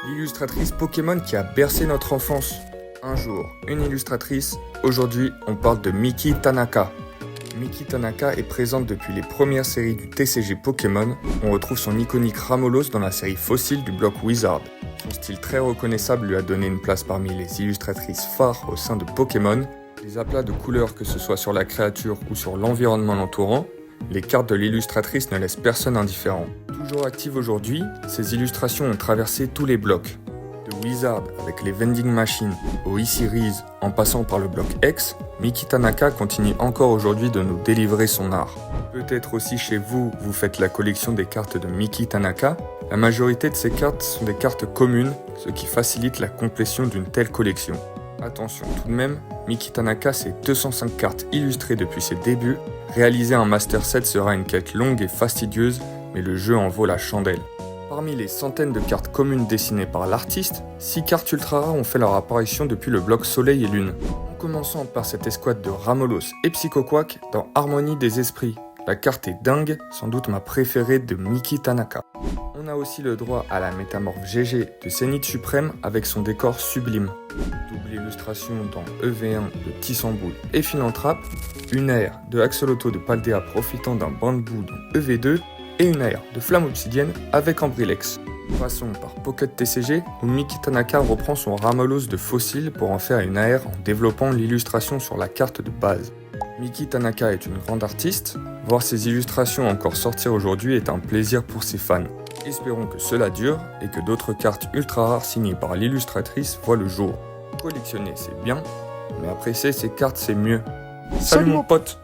L'illustratrice Pokémon qui a bercé notre enfance. Un jour, une illustratrice. Aujourd'hui, on parle de Miki Tanaka. Miki Tanaka est présente depuis les premières séries du TCG Pokémon. On retrouve son iconique Ramolos dans la série Fossile du bloc Wizard. Son style très reconnaissable lui a donné une place parmi les illustratrices phares au sein de Pokémon. Les aplats de couleurs, que ce soit sur la créature ou sur l'environnement l'entourant, les cartes de l'illustratrice ne laissent personne indifférent. Toujours active aujourd'hui, ses illustrations ont traversé tous les blocs. De Wizard avec les Vending Machines au E-Series en passant par le bloc X, Miki Tanaka continue encore aujourd'hui de nous délivrer son art. Peut-être aussi chez vous, vous faites la collection des cartes de Miki Tanaka. La majorité de ces cartes sont des cartes communes, ce qui facilite la complétion d'une telle collection. Attention tout de même, Miki Tanaka c'est 205 cartes illustrées depuis ses débuts. Réaliser un Master Set sera une quête longue et fastidieuse, mais le jeu en vaut la chandelle. Parmi les centaines de cartes communes dessinées par l'artiste, 6 cartes ultra rares ont fait leur apparition depuis le bloc Soleil et Lune. En commençant par cette escouade de Ramolos et Psychoquack dans Harmonie des Esprits. La carte est dingue, sans doute ma préférée de Miki Tanaka. On a aussi le droit à la métamorphe GG de Zénith Suprême avec son décor sublime. Double illustration dans EV1 de Tissamboul et Philanthrape, une aire de Axolotl de Paldea profitant d'un bambou dans EV2 et une aire de Flamme Obsidienne avec Ambrilex. Passons par Pocket TCG où Miki Tanaka reprend son Ramolos de Fossile pour en faire une aire en développant l'illustration sur la carte de base. Miki Tanaka est une grande artiste, voir ses illustrations encore sortir aujourd'hui est un plaisir pour ses fans. Espérons que cela dure et que d'autres cartes ultra rares signées par l'illustratrice voient le jour. Collectionner c'est bien, mais apprécier ces cartes c'est mieux. Salut mon pote!